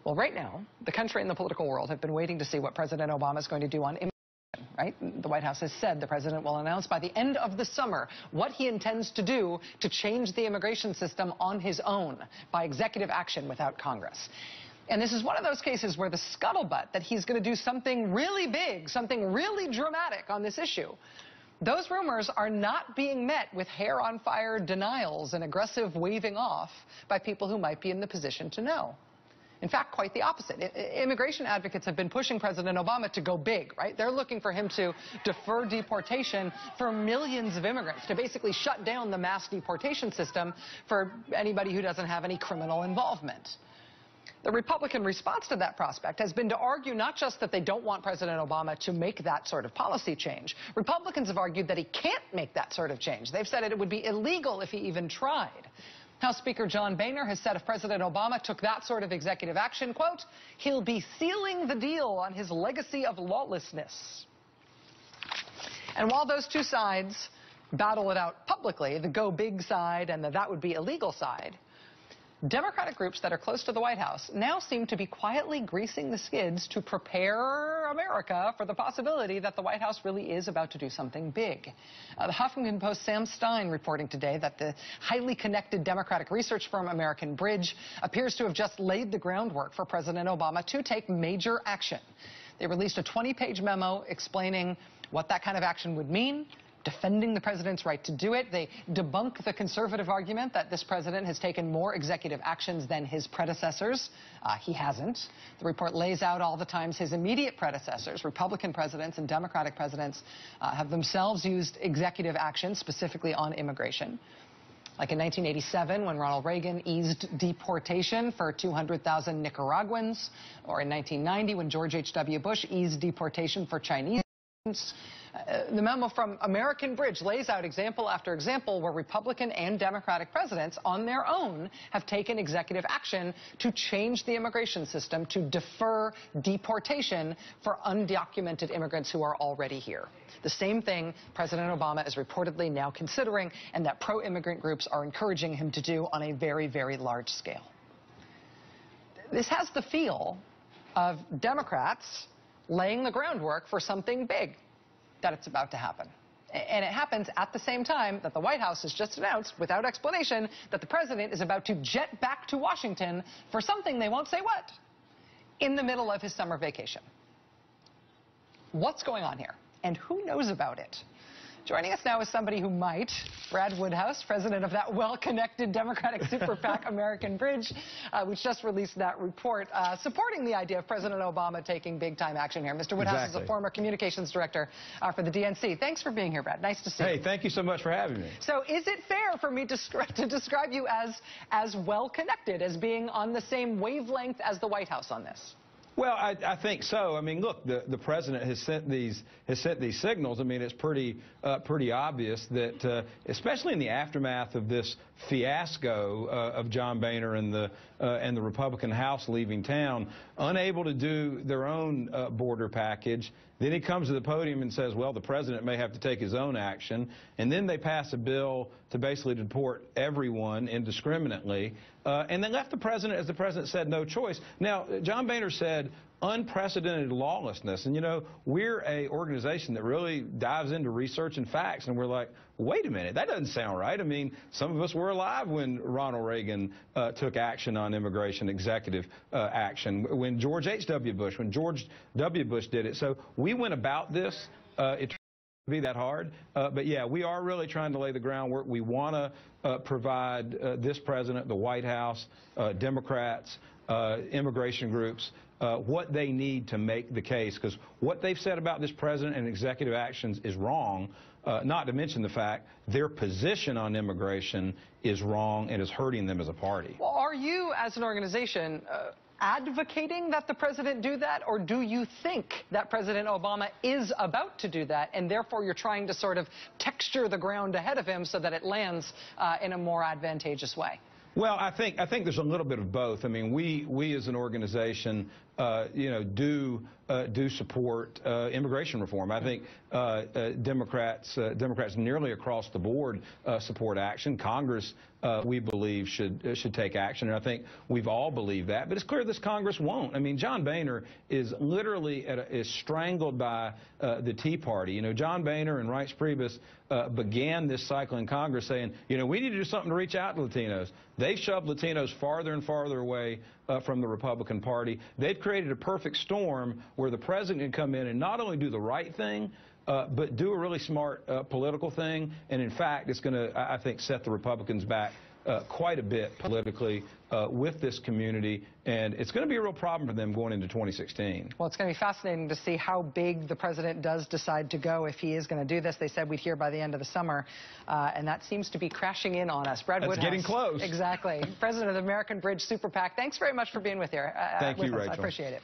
Well, right now, the country and the political world have been waiting to see what President Obama is going to do on immigration, right? The White House has said the president will announce by the end of the summer what he intends to do to change the immigration system on his own by executive action without Congress. And this is one of those cases where the scuttlebutt that he's going to do something really big, something really dramatic on this issue, those rumors are not being met with hair-on-fire denials and aggressive waving off by people who might be in the position to know. In fact, quite the opposite. Immigration advocates have been pushing President Obama to go big, right? They're looking for him to defer deportation for millions of immigrants, to basically shut down the mass deportation system for anybody who doesn't have any criminal involvement. The Republican response to that prospect has been to argue not just that they don't want President Obama to make that sort of policy change. Republicans have argued that he can't make that sort of change. They've said it would be illegal if he even tried. House Speaker John Boehner has said if President Obama took that sort of executive action, quote, he'll be sealing the deal on his legacy of lawlessness. And while those two sides battle it out publicly, the go big side and the that would be illegal side, Democratic groups that are close to the White House now seem to be quietly greasing the skids to prepare America for the possibility that the White House really is about to do something big. The Huffington Post's Sam Stein reporting today that the highly connected Democratic research firm American Bridge appears to have just laid the groundwork for President Obama to take major action. They released a 20-page memo explaining what that kind of action would mean, defending the president's right to do it. They debunk the conservative argument that this president has taken more executive actions than his predecessors. He hasn't. The report lays out all the times his immediate predecessors, Republican presidents and Democratic presidents, have themselves used executive action specifically on immigration. Like in 1987, when Ronald Reagan eased deportation for 200,000 Nicaraguans, or in 1990, when George H.W. Bush eased deportation for Chinese. The memo from American Bridge lays out example after example where Republican and Democratic presidents on their own have taken executive action to change the immigration system to defer deportation for undocumented immigrants who are already here. The same thing President Obama is reportedly now considering and that pro-immigrant groups are encouraging him to do on a very, very large scale. This has the feel of Democrats laying the groundwork for something big that it's about to happen. And it happens at the same time that the White House has just announced, without explanation, that the president is about to jet back to Washington for something they won't say what, in the middle of his summer vacation. What's going on here? And who knows about it? Joining us now is somebody who might, Brad Woodhouse, president of that well-connected Democratic super PAC American Bridge, which just released that report supporting the idea of President Obama taking big-time action here. Mr. Woodhouse is a former communications director for the DNC. Thanks for being here, Brad. Nice to see you. Hey, thank you so much for having me. So is it fair for me to describe you as well-connected, as being on the same wavelength as the White House on this? Well, I think so. I mean, look, the president has sent these signals. I mean, it's pretty obvious that, especially in the aftermath of this fiasco of John Boehner and the Republican House leaving town, unable to do their own border package. Then he comes to the podium and says, well, the president may have to take his own action. And then they pass a bill to basically deport everyone indiscriminately. And they left the president, as the president said, no choice. Now, John Boehner said unprecedented lawlessness. And, you know, we're an organization that really dives into research and facts. And we're like, wait a minute, that doesn't sound right. I mean, some of us were alive when Ronald Reagan took action on immigration, executive action, when George H.W. Bush, when George W. Bush did it. So we went about this. It be that hard. But yeah, we are really trying to lay the groundwork. We want to provide this president, the White House, Democrats, immigration groups, what they need to make the case, because what they've said about this president and executive actions is wrong, not to mention the fact their position on immigration is wrong and is hurting them as a party. Well, are you, as an organization, advocating that the president do that, or do you think that President Obama is about to do that, and therefore you're trying to sort of texture the ground ahead of him so that it lands in a more advantageous way? Well, I think there's a little bit of both. I mean, we as an organization do support immigration reform. I think Democrats nearly across the board support action. Congress, we believe, should take action, and I think we've all believed that. But it's clear this Congress won't. I mean, John Boehner is literally is strangled by the Tea Party. John Boehner and Reince Priebus began this cycle in Congress saying, we need to do something to reach out to Latinos. They've shoved Latinos farther and farther away from the Republican Party. They've created a perfect storm where the president can come in and not only do the right thing, but do a really smart political thing. And in fact, it's going to, I think, set the Republicans back quite a bit politically with this community, and it's going to be a real problem for them going into 2016. Well, it's going to be fascinating to see how big the president does decide to go if he is going to do this. They said we'd hear by the end of the summer, and that seems to be crashing in on us. Brad Woodhouse. It's getting close. Exactly. President of the American Bridge Super PAC. Thanks very much for being with here. Thank you, Rachel. I appreciate it.